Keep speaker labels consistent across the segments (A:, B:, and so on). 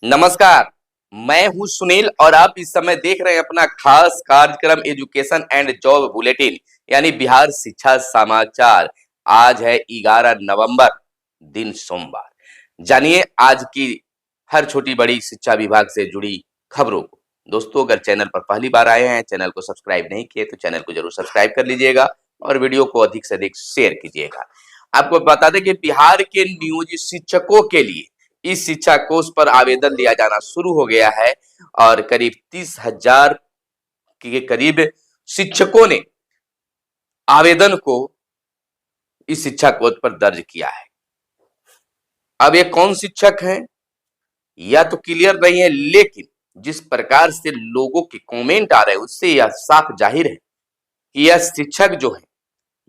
A: नमस्कार। मैं हूं सुनील और आप इस समय देख रहे हैं अपना खास कार्यक्रम एजुकेशन एंड जॉब बुलेटिन यानी बिहार शिक्षा समाचार। आज है 11 नवंबर, दिन सोमवार। जानिए आज की हर छोटी बड़ी शिक्षा विभाग से जुड़ी खबरों को। दोस्तों, अगर चैनल पर पहली बार आए हैं, चैनल को सब्सक्राइब नहीं किए तो चैनल को जरूर सब्सक्राइब कर लीजिएगा और वीडियो को अधिक से अधिक शेयर कीजिएगा। आपको बता दें कि बिहार के नियोजित शिक्षकों के लिए इस शिक्षा कोष पर आवेदन दिया जाना शुरू हो गया है और करीब 30,000 के करीब शिक्षकों ने आवेदन को इस शिक्षा कोष पर दर्ज किया है। अब ये कौन शिक्षक हैं या तो क्लियर नहीं है, लेकिन जिस प्रकार से लोगों के कमेंट आ रहे हैं उससे यह साफ जाहिर है कि यह शिक्षक जो है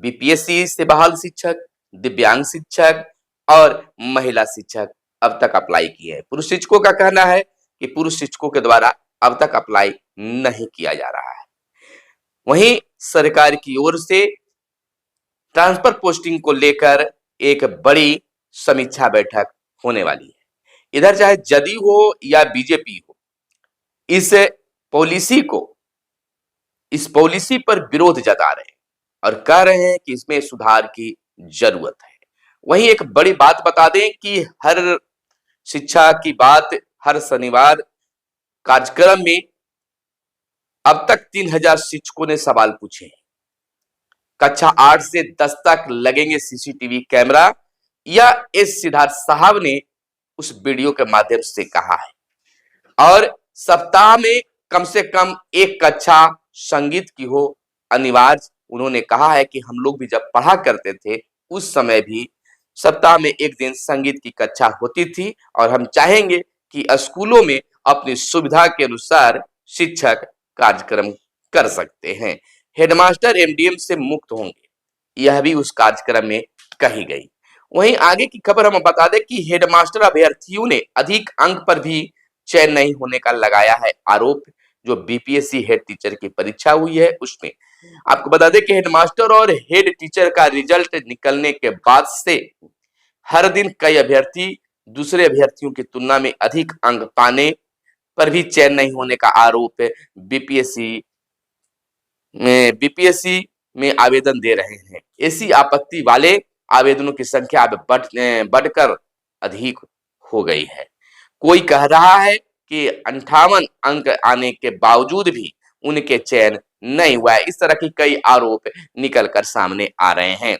A: बीपीएससी से बहाल शिक्षक, दिव्यांग शिक्षक और महिला शिक्षक अब तक अप्लाई किए हैं। पुरुष शिक्षकों का कहना है कि पुरुष शिक्षकों के द्वारा अब तक अप्लाई नहीं किया जा रहा है। वहीं सरकार की ओर से ट्रांसफर पोस्टिंग को लेकर एक बड़ी समीक्षा बैठक होने वाली है। इधर चाहे जदयू हो या बीजेपी हो, इस पॉलिसी पर विरोध जता रहे हैं और कह रहे हैं कि इसमें सुधार की जरूरत है। वहीं एक बड़ी बात बता दें कि हर शिक्षा की बात हर शनिवार कार्यक्रम में अब तक 3,000 शिक्षकों ने सवाल पूछे हैं। कक्षा 8 से 10 तक लगेंगे सीसीटीवी कैमरा, या एस सिद्धार्थ साहब ने उस वीडियो के माध्यम से कहा है। और सप्ताह में कम से कम एक कक्षा संगीत की हो अनिवार्य। उन्होंने कहा है कि हम लोग भी जब पढ़ा करते थे उस समय भी सप्ताह में एक दिन संगीत की कक्षा होती थी और हम चाहेंगे कि स्कूलों में अपनी सुविधा के अनुसार शिक्षक कार्यक्रम कर सकते हैं। हेडमास्टर एमडीएम से मुक्त होंगे, यह भी उस कार्यक्रम में कही गई। वहीं आगे की खबर हम बता दें कि हेडमास्टर अभ्यर्थियों ने अधिक अंक पर भी चयन नहीं होने का लगाया है आरोप। जो बीपीएससी हेड टीचर की परीक्षा हुई है उसमें आपको बता दें कि हेडमास्टर और हेड टीचर का रिजल्ट निकलने के बाद से हर दिन कई अभ्यर्थी दूसरे अभ्यर्थियों की तुलना में अधिक अंक पाने पर भी चयन नहीं होने का आरोप बीपीएससी में आवेदन दे रहे हैं। ऐसी आपत्ति वाले आवेदनों की संख्या अब बढ़कर अधिक हो गई है। कोई कह रहा है कि 58 अंक आने के बावजूद भी उनके चयन नहीं हुआ है। इस तरह की कई आरोप निकलकर सामने आ रहे हैं।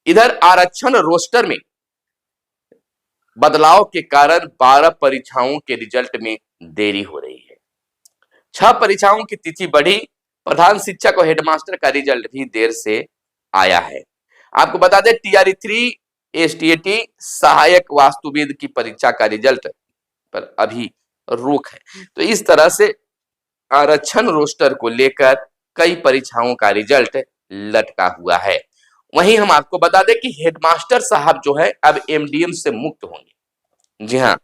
A: इधर आरक्षण रोस्टर में बदलाव के कारण 12 परीक्षाओं के रिजल्ट में देरी हो रही है। 6 परीक्षाओं की तिथि बढ़ी। प्रधान शिक्षक और हेडमास्टर का रिजल्ट भी देर से आया है। आपको बता दें टीआरई 3 एसटीएटी सहायक वास्तुविद की परीक्षा का रिजल्ट पर अभी रोक है। तो इस तरह से आरक्षण रोस्टर को लेकर कई परीक्षाओं का रिजल्ट लटका हुआ है। वहीं हम आपको बता दें कि हेडमास्टर साहब जो है अब एमडीएम से मुक्त होंगे। जी हाँ,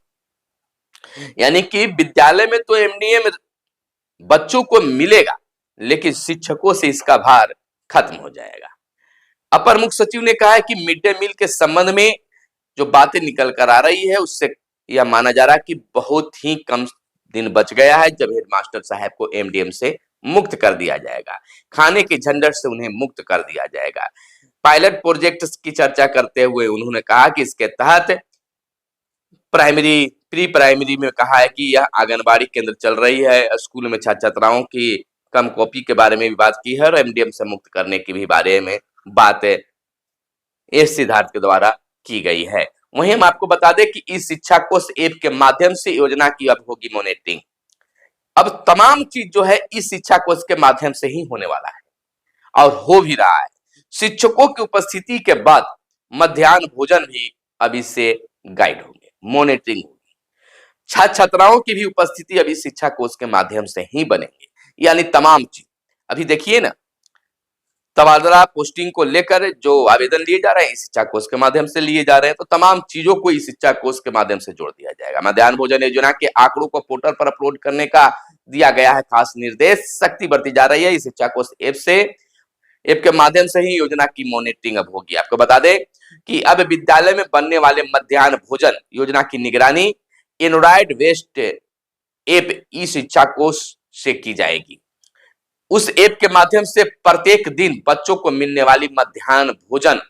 A: यानी कि विद्यालय में तो एमडीएम बच्चों को मिलेगा, लेकिन शिक्षकों से इसका भार खत्म हो जाएगा। अपर मुख्य सचिव ने कहा है कि मिड डे मील के संबंध में जो बातें निकल कर आ रही है उससे यह माना जा रहा है कि बहुत ही कम दिन बच गया है जब हेडमास्टर साहब को एमडीएम से मुक्त कर दिया जाएगा। खाने के झंझट से उन्हें मुक्त कर दिया जाएगा। पायलट प्रोजेक्ट की चर्चा करते हुए उन्होंने कहा कि इसके तहत प्री प्राइमरी में कहा है कि यह आंगनबाड़ी केंद्र चल रही है। स्कूल में छात्र छात्राओं की कम कॉपी के बारे में भी बात की है और एमडीएम से मुक्त करने के भी बारे में बात एस सिद्धार्थ के द्वारा की गई है। वहीं हम आपको बता दें कि इस शिक्षा कोष ऐप के माध्यम से योजना की अब होगी मॉनिटरिंग। अब तमाम चीज जो है इस शिक्षा कोष के माध्यम से ही होने वाला है और हो भी रहा है। शिक्षकों की उपस्थिति के बाद मध्याह्न भोजन भी अब इससे गाइड होंगे, मॉनिटरिंग होगी। छात्र छात्राओं की भी उपस्थिति अभी शिक्षा कोष के माध्यम से ही बनेंगे। यानी तमाम चीज अभी देखिए ना, तबादला पोस्टिंग को लेकर जो आवेदन लिए जा रहे हैं इस शिक्षा कोष के माध्यम से लिए जा रहे हैं, तो तमाम चीजों को इस शिक्षा कोष के माध्यम से जोड़ दिया जाएगा। मध्याह्न भोजन योजना के आंकड़ों को पोर्टल पर अपलोड करने का दिया गया है खास निर्देश। सख्ती बरती जा रही है इस शिक्षा कोष ऐप के माध्यम से ही योजना की मॉनिटरिंग अब होगी। आपको बता दें कि अब विद्यालय में बनने वाले मध्याह्न भोजन योजना की निगरानी एंड्रॉयड बेस्ड ऐप ई शिक्षा कोष से की जाएगी। उस ऐप के माध्यम से प्रत्येक दिन बच्चों को मिलने वाली मध्याह्न भोजन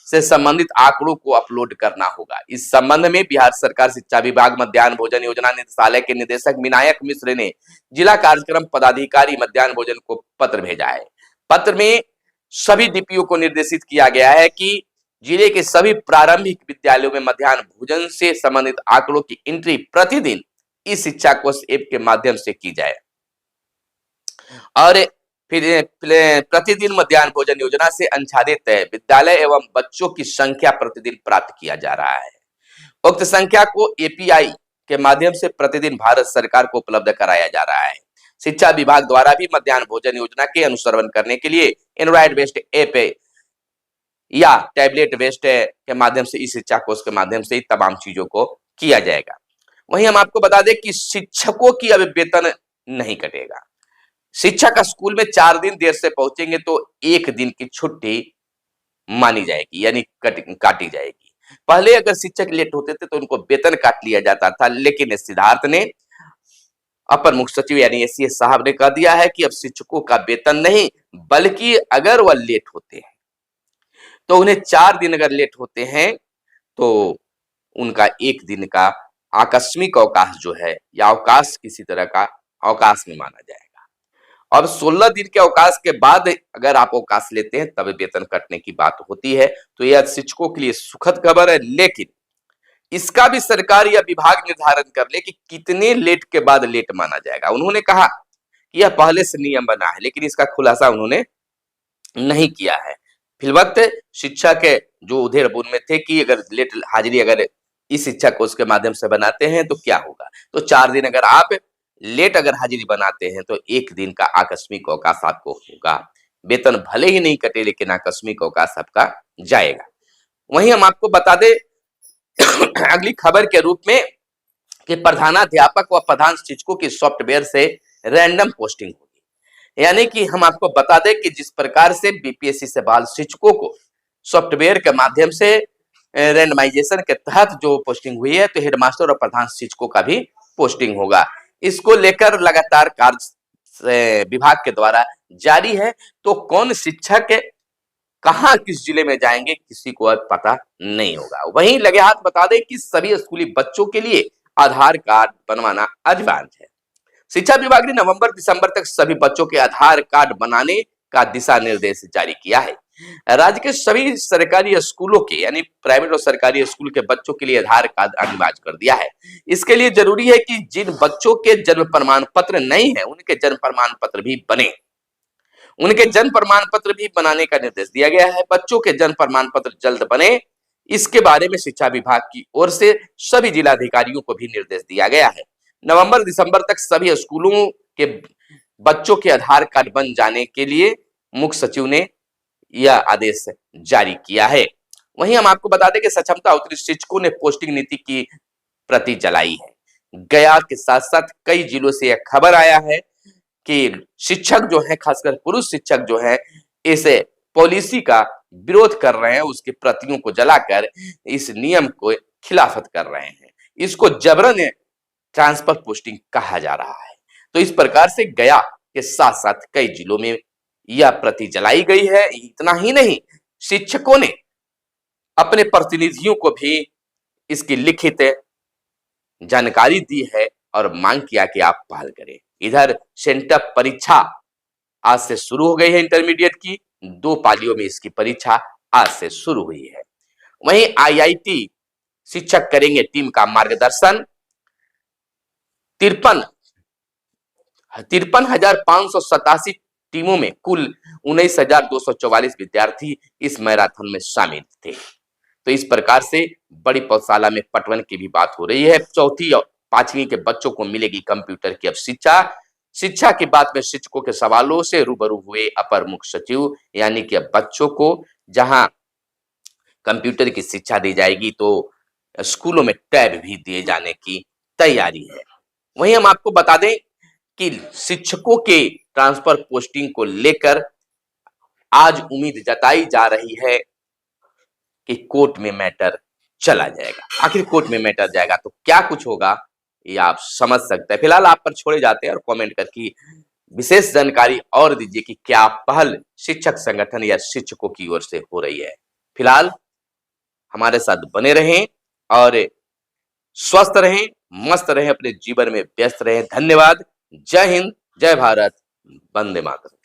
A: से संबंधित आंकड़ों को अपलोड करना होगा। इस संबंध में बिहार सरकार शिक्षा विभाग मध्याह्न भोजन योजना निदेशालय के निदेशक विनायक मिश्र ने जिला कार्यक्रम पदाधिकारी मध्याह्न भोजन को पत्र भेजा है। पत्र में सभी डीपीओ को निर्देशित किया गया है कि जिले के सभी प्रारंभिक विद्यालयों में मध्याह्न भोजन से संबंधित आंकड़ों की एंट्री प्रतिदिन इस शिक्षा कोष ऐप के माध्यम से की जाए और फिर प्रतिदिन मध्याह्न भोजन योजना से आच्छादित विद्यालय एवं बच्चों की संख्या प्रतिदिन प्राप्त किया जा रहा है। उक्त संख्या को एपीआई के माध्यम से प्रतिदिन भारत सरकार को उपलब्ध कराया जा रहा है। शिक्षा विभाग द्वारा भी मध्याह्न भोजन योजना के अनुसरण करने के लिए एंड्रॉयड बेस्ड ऐप या टैबलेट बेस्ड के माध्यम से इस शिक्षा कोष के माध्यम से तमाम चीजों को किया जाएगा। वहीं हम आपको बता दें कि शिक्षकों की अब वेतन नहीं कटेगा। शिक्षक स्कूल में 4 दिन देर से पहुंचेंगे तो 1 दिन की छुट्टी मानी जाएगी, यानी काटी जाएगी। पहले अगर शिक्षक लेट होते थे तो उनको वेतन काट लिया जाता था, लेकिन सिद्धार्थ ने अपर मुख्य सचिव यानी एसीएस साहब ने कह दिया है कि अब शिक्षकों का वेतन नहीं, बल्कि अगर वह लेट होते हैं तो उन्हें 4 दिन अगर लेट होते हैं तो उनका 1 दिन का आकस्मिक अवकाश जो है या अवकाश किसी तरह का अवकाश में माना जाएगा। अब 16 दिन के अवकाश के बाद अगर आप अवकाश लेते हैं तब वेतन कटने की बात होती है। तो यह शिक्षकों के लिए सुखद खबर है, लेकिन इसका भी सरकार या विभाग निर्धारण कर ले कि कितने लेट के बाद लेट माना जाएगा। उन्होंने कहा कि यह पहले से नियम बना है, लेकिन इसका खुलासा उन्होंने नहीं किया है। फिलवक्त शिक्षक जो उधेड़ बुन में थे कि अगर लेट हाजिरी अगर इस शिक्षा कोष के माध्यम से बनाते हैं तो क्या होगा, तो 4 दिन अगर आप लेट अगर हाजिरी बनाते हैं तो 1 दिन का आकस्मिक अवकाश आपको होगा। वेतन भले ही नहीं कटे, लेकिन आकस्मिक अवकाश आपका जाएगा। वहीं हम आपको बता दें अगली खबर के रूप में कि प्रधानाध्यापक व प्रधान शिक्षकों की सॉफ्टवेयर से रैंडम पोस्टिंग होगी। यानी कि हम आपको बता दें कि जिस प्रकार से बीपीएससी से बहाल शिक्षकों को सॉफ्टवेयर के माध्यम से रैंडमाइजेशन के तहत जो पोस्टिंग हुई है, तो हेडमास्टर और प्रधान शिक्षकों का भी पोस्टिंग होगा। इसको लेकर लगातार कार्य विभाग के द्वारा जारी है। तो कौन शिक्षक कहां किस जिले में जाएंगे किसी को अब पता नहीं होगा। वहीं लगे हाथ बता दें कि सभी स्कूली बच्चों के लिए आधार कार्ड बनवाना अनिवार्य है। शिक्षा विभाग ने नवंबर दिसंबर तक सभी बच्चों के आधार कार्ड बनाने का दिशा निर्देश जारी किया है। राज्य के सभी सरकारी स्कूलों के यानी प्राइवेट और सरकारी स्कूल के बच्चों के लिए आधार कार्ड अनिवार्य कर दिया है। इसके लिए जरूरी है कि जिन बच्चों के जन्म प्रमाण पत्र नहीं है उनके जन्म प्रमाण पत्र भी बने, उनके जन्म प्रमाण पत्र भी बनाने का निर्देश दिया गया है। बच्चों के जन्म प्रमाण पत्र जल्द बने, इसके बारे में शिक्षा विभाग की ओर से सभी जिलाधिकारियों को भी निर्देश दिया गया है। नवंबर दिसंबर तक सभी स्कूलों के बच्चों के आधार कार्ड बन जाने के लिए मुख्य सचिव ने यह आदेश जारी किया है। वहीं हम आपको बता दें कि सक्षमता उत्कृष्ट शिक्षकों ने पोस्टिंग नीति की प्रति जलाई है। गया के साथ साथ कई जिलों से यह खबर आया है कि शिक्षक जो है, खासकर पुरुष शिक्षक जो है, इस पॉलिसी का विरोध कर रहे हैं, उसकी प्रतियों को जलाकर इस नियम को खिलाफत कर रहे हैं। इसको जबरन ट्रांसफर पोस्टिंग कहा जा रहा है। तो इस प्रकार से गया के साथ साथ कई जिलों में यह प्रति जलाई गई है। इतना ही नहीं, शिक्षकों ने अपने प्रतिनिधियों को भी इसकी लिखित जानकारी दी है और मांग किया कि आप पहल करें। इधर सेंटअप परीक्षा आज से शुरू हो गई है। इंटरमीडिएट की 2 पालियों में इसकी परीक्षा आज से शुरू हुई है। वहीं आईआईटी शिक्षक करेंगे टीम का मार्गदर्शन। 53,587 टीमों में कुल 19,244 विद्यार्थी इस मैराथन में शामिल थे। तो इस प्रकार से बड़ी पौधशाला में पटवन की भी बात हो रही है। 4वीं और 5वीं के बच्चों को मिलेगी कंप्यूटर की अब शिक्षा की बात में शिक्षकों के सवालों से रूबरू हुए अपर मुख्य सचिव, यानी कि अब बच्चों को जहां कंप्यूटर की शिक्षा दी जाएगी तो स्कूलों में टैब भी दिए जाने की तैयारी है। वहीं हम आपको बता दें कि शिक्षकों के ट्रांसफर पोस्टिंग को लेकर आज उम्मीद जताई जा रही है कि कोर्ट में मैटर चला जाएगा। आखिर कोर्ट में मैटर जाएगा तो क्या कुछ होगा, ये आप समझ सकते हैं। फिलहाल आप पर छोड़े जाते हैं और कमेंट करके विशेष जानकारी और दीजिए कि क्या पहल शिक्षक संगठन या शिक्षकों की ओर से हो रही है। फिलहाल हमारे साथ बने रहें और स्वस्थ रहें, मस्त रहें, अपने जीवन में व्यस्त रहें। धन्यवाद। जय हिंद, जय भारत, वंदे मातरम।